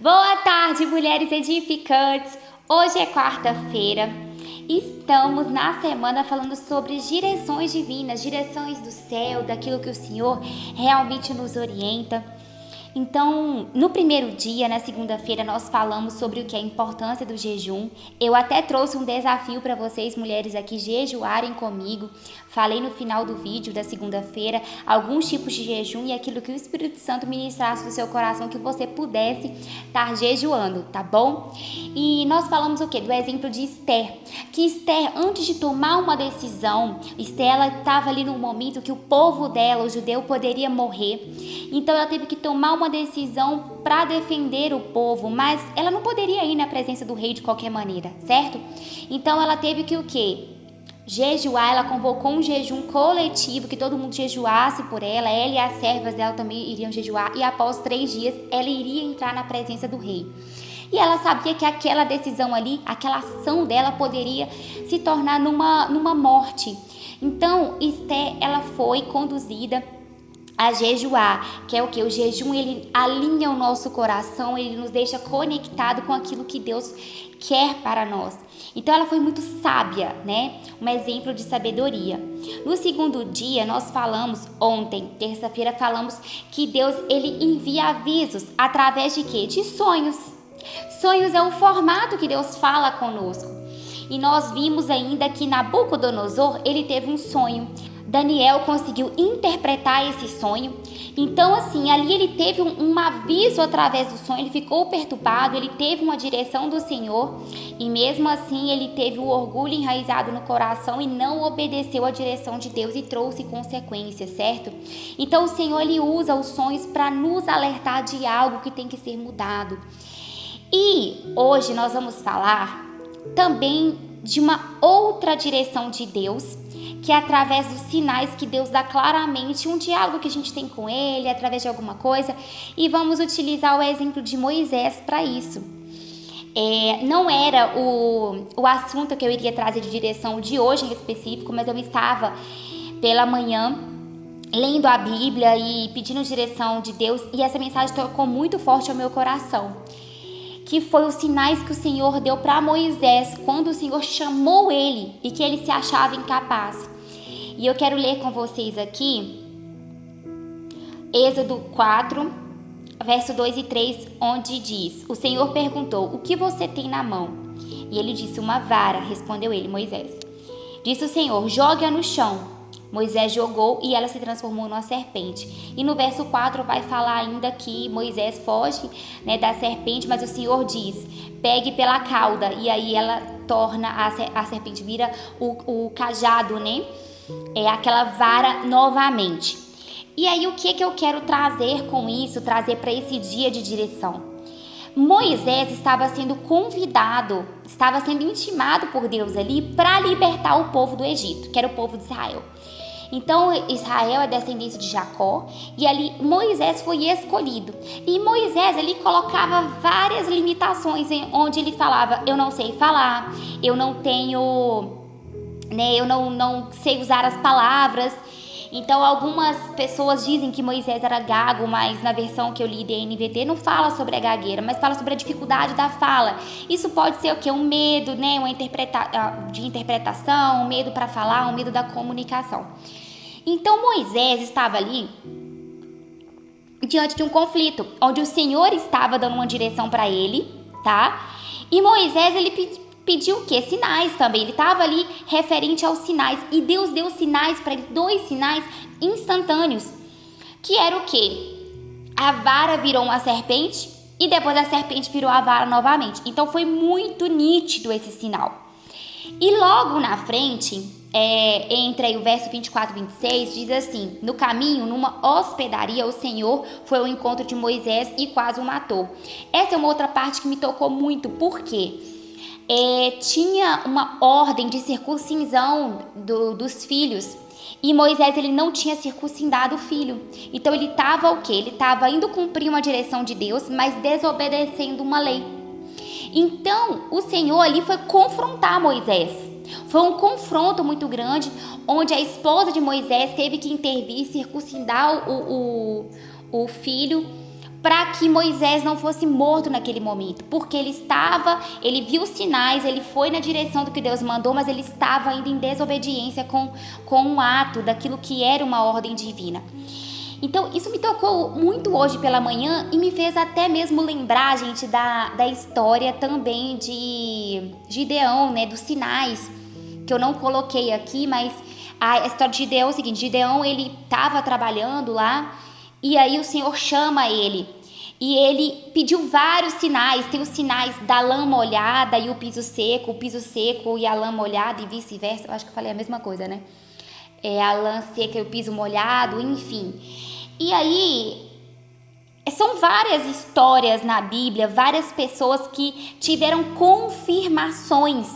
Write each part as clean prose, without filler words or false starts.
Boa tarde, mulheres edificantes! Hoje é quarta-feira. Estamos na semana falando sobre direções divinas, direções do céu, daquilo que o Senhor realmente nos orienta. Então, no primeiro dia, na segunda-feira, nós falamos sobre o que é a importância do jejum. Eu até trouxe um desafio para vocês, mulheres, aqui jejuarem comigo. Falei no final do vídeo da segunda-feira alguns tipos de jejum e aquilo que o Espírito Santo ministrasse no seu coração que você pudesse estar jejuando, tá bom? E nós falamos o quê? Do exemplo de Esther. Que Esther, antes de tomar uma decisão, Esther, ela estava ali num momento que o povo dela, o judeu, poderia morrer. Então ela teve que tomar uma decisão para defender o povo, mas ela não poderia ir na presença do rei de qualquer maneira, certo? Então ela teve que o quê? Jejuar. Ela convocou um jejum coletivo, que todo mundo jejuasse por ela e as servas dela também iriam jejuar, e após 3 dias ela iria entrar na presença do rei. E ela sabia que aquela decisão ali, aquela ação dela poderia se tornar numa morte. Então Esther, ela foi conduzida a jejuar, que é o que? O jejum, ele alinha o nosso coração, ele nos deixa conectado com aquilo que Deus quer para nós. Então ela foi muito sábia, né? Um exemplo de sabedoria. No segundo dia, nós falamos ontem, terça-feira, falamos que Deus, ele envia avisos através de quê? De sonhos. Sonhos é o formato que Deus fala conosco. E nós vimos ainda que Nabucodonosor, ele teve um sonho. Daniel conseguiu interpretar esse sonho. Então, assim, ali ele teve um aviso através do sonho, ele ficou perturbado, ele teve uma direção do Senhor e mesmo assim ele teve o orgulho enraizado no coração e não obedeceu à direção de Deus e trouxe consequências, certo? Então, o Senhor, ele usa os sonhos para nos alertar de algo que tem que ser mudado. E hoje nós vamos falar também de uma outra direção de Deus, que é através dos sinais que Deus dá claramente, um diálogo que a gente tem com Ele, através de alguma coisa, e vamos utilizar o exemplo de Moisés para isso. Não era o assunto que eu iria trazer de direção de hoje em específico, mas eu estava pela manhã lendo a Bíblia e pedindo direção de Deus, e essa mensagem tocou muito forte ao meu coração, que foi os sinais que o Senhor deu para Moisés quando o Senhor chamou ele e que ele se achava incapaz. E eu quero ler com vocês aqui Êxodo 4, verso 2 e 3, onde diz: o Senhor perguntou, o que você tem na mão? E ele disse, uma vara, respondeu ele, Moisés. Disse o Senhor, jogue-a no chão. Moisés jogou e ela se transformou numa serpente. E no verso 4 vai falar ainda que Moisés foge, né, da serpente, mas o Senhor diz, pegue pela cauda. E aí ela torna, a serpente vira o cajado, né? É aquela vara novamente. E aí o que eu quero trazer com isso, trazer para esse dia de direção? Moisés estava sendo convidado, estava sendo intimado por Deus ali para libertar o povo do Egito, que era o povo de Israel. Então Israel é descendência de Jacó e ali Moisés foi escolhido. E Moisés ali colocava várias limitações, onde ele falava, eu não sei falar, eu não tenho, né, eu não sei usar as palavras. Então algumas pessoas dizem que Moisés era gago, mas na versão que eu li da NVT não fala sobre a gagueira, mas fala sobre a dificuldade da fala. Isso pode ser o quê? Um medo, né? De interpretação, um medo para falar, um medo da comunicação. Então Moisés estava ali diante de um conflito, onde o Senhor estava dando uma direção para ele, tá? E Moisés, ele pediu o quê? Sinais também. Ele estava ali referente aos sinais. E Deus deu sinais para ele, 2 sinais instantâneos. Que era o quê? A vara virou uma serpente e depois a serpente virou a vara novamente. Então foi muito nítido esse sinal. E logo na frente, entre aí o verso 24 e 26, diz assim, no caminho, numa hospedaria, o Senhor foi ao encontro de Moisés e quase o matou. Essa é uma outra parte que me tocou muito. Por quê? Tinha uma ordem de circuncisão dos filhos e Moisés, ele não tinha circuncidado o filho. Então ele estava o quê? Ele estava indo cumprir uma direção de Deus, mas desobedecendo uma lei. Então o Senhor ali foi confrontar Moisés. Foi um confronto muito grande, onde a esposa de Moisés teve que intervir, circuncidar o filho, para que Moisés não fosse morto naquele momento, porque ele viu os sinais, ele foi na direção do que Deus mandou, mas ele estava ainda em desobediência com um ato daquilo que era uma ordem divina. Então, isso me tocou muito hoje pela manhã e me fez até mesmo lembrar, gente, da história também de Gideão, né, dos sinais, que eu não coloquei aqui, mas a história de Gideão é o seguinte: Gideão, ele estava trabalhando lá, e aí o Senhor chama ele, e ele pediu vários sinais. Tem os sinais da lã molhada e o piso seco e a lã molhada e vice-versa. Eu acho que eu falei a mesma coisa, né? A lã seca e o piso molhado, enfim. E aí, são várias histórias na Bíblia, várias pessoas que tiveram confirmações,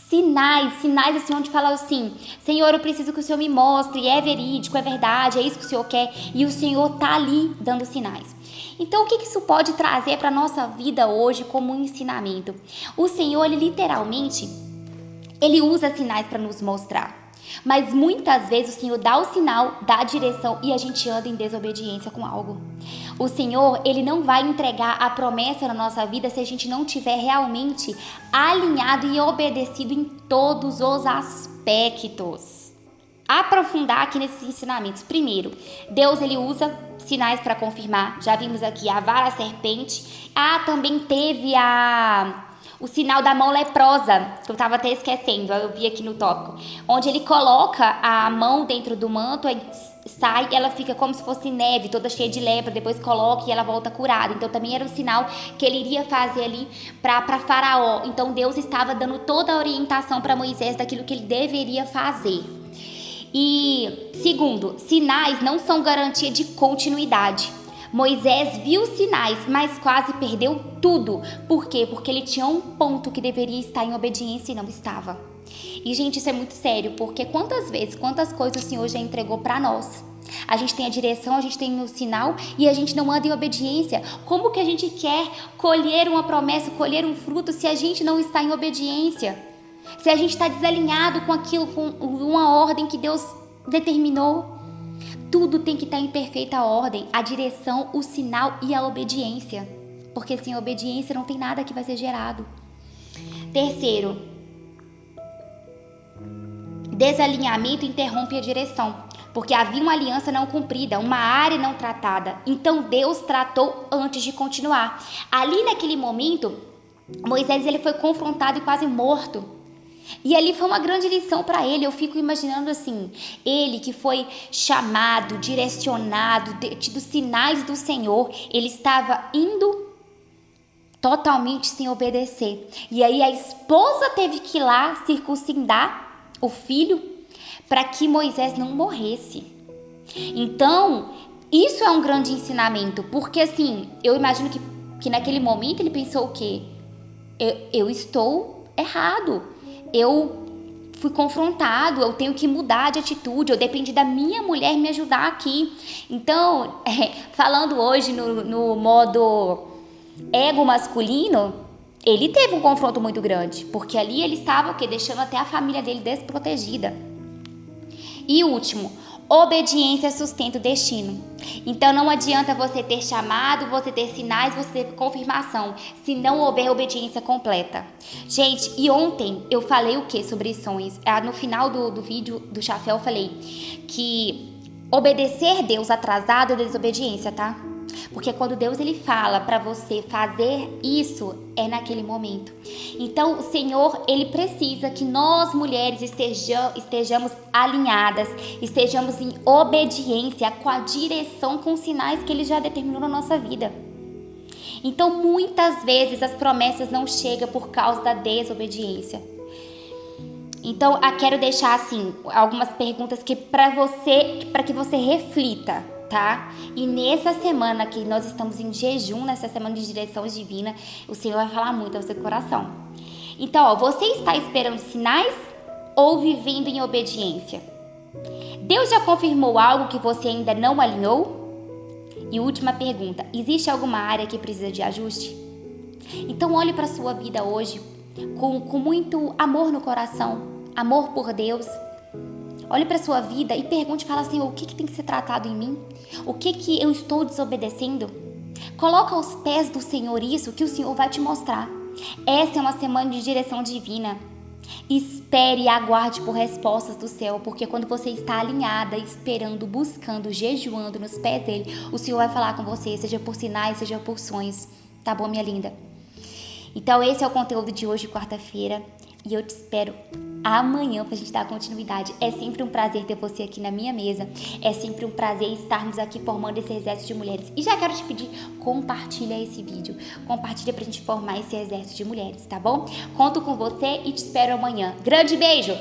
sinais assim, onde fala assim: Senhor, eu preciso que o Senhor me mostre, é verídico, é verdade, é isso que o Senhor quer, e o Senhor tá ali dando sinais. Então, o que isso pode trazer para a nossa vida hoje como um ensinamento? O Senhor, ele literalmente, ele usa sinais para nos mostrar. Mas muitas vezes o Senhor dá o sinal, dá a direção e a gente anda em desobediência com algo. O Senhor, ele não vai entregar a promessa na nossa vida se a gente não tiver realmente alinhado e obedecido em todos os aspectos. Aprofundar aqui nesses ensinamentos. Primeiro, Deus, ele usa sinais para confirmar. Já vimos aqui a vara, a serpente. Também teve o sinal da mão leprosa, que eu estava até esquecendo, eu vi aqui no tópico, onde ele coloca a mão dentro do manto, aí sai, ela fica como se fosse neve, toda cheia de lepra, depois coloca e ela volta curada. Então também era um sinal que ele iria fazer ali para Faraó. Então Deus estava dando toda a orientação para Moisés daquilo que ele deveria fazer. E segundo, sinais não são garantia de continuidade. Moisés viu sinais, mas quase perdeu tudo. Por quê? Porque ele tinha um ponto que deveria estar em obediência e não estava. E, gente, isso é muito sério, porque quantas coisas o Senhor já entregou para nós? A gente tem a direção, a gente tem o sinal e a gente não anda em obediência. Como que a gente quer colher uma promessa, colher um fruto se a gente não está em obediência? Se a gente está desalinhado com aquilo, com uma ordem que Deus determinou? Tudo tem que estar em perfeita ordem, a direção, o sinal e a obediência. Porque sem obediência não tem nada que vai ser gerado. Terceiro, desalinhamento interrompe a direção, porque havia uma aliança não cumprida, uma área não tratada. Então Deus tratou antes de continuar. Ali naquele momento, Moisés, ele foi confrontado e quase morto. E ali foi uma grande lição para ele. Eu fico imaginando assim, ele que foi chamado, direcionado, tido sinais do Senhor, ele estava indo totalmente sem obedecer. E aí a esposa teve que ir lá circuncidar o filho para que Moisés não morresse. Então, isso é um grande ensinamento, porque assim, eu imagino que naquele momento ele pensou o quê? Eu estou errado. Eu fui confrontado, eu tenho que mudar de atitude, eu dependi da minha mulher me ajudar aqui. Então, falando hoje no modo ego masculino, ele teve um confronto muito grande, porque ali ele estava deixando até a família dele desprotegida. E último, obediência sustenta o destino. Então não adianta você ter chamado, você ter sinais, você ter confirmação, se não houver obediência completa. Gente, e ontem eu falei o que sobre sonhos? No final do vídeo do Chaféu eu falei que obedecer Deus atrasado é desobediência, tá? Porque quando Deus ele fala para você fazer isso, é naquele momento. Então o Senhor, ele precisa que nós mulheres estejamos alinhadas, estejamos em obediência com a direção, com os sinais que ele já determinou na nossa vida. Então muitas vezes as promessas não chegam por causa da desobediência. Então eu quero deixar assim algumas perguntas para que você reflita. Tá? E nessa semana que nós estamos em jejum, nessa semana de direção divina, o Senhor vai falar muito ao seu coração. Então, você está esperando sinais ou vivendo em obediência? Deus já confirmou algo que você ainda não alinhou? E última pergunta, existe alguma área que precisa de ajuste? Então, olhe para a sua vida hoje com muito amor no coração, amor por Deus. Olhe para a sua vida e pergunte, fala assim, o que tem que ser tratado em mim? O que eu estou desobedecendo? Coloca aos pés do Senhor isso que o Senhor vai te mostrar. Essa é uma semana de direção divina. Espere e aguarde por respostas do céu, porque quando você está alinhada, esperando, buscando, jejuando nos pés dele, o Senhor vai falar com você, seja por sinais, seja por sonhos. Tá bom, minha linda? Então esse é o conteúdo de hoje, quarta-feira, e eu te espero amanhã pra gente dar continuidade. É sempre um prazer ter você aqui na minha mesa, é sempre um prazer estarmos aqui formando esse exército de mulheres. E já quero te pedir, compartilha esse vídeo, compartilha pra gente formar esse exército de mulheres, tá bom? Conto com você e te espero amanhã. Grande beijo!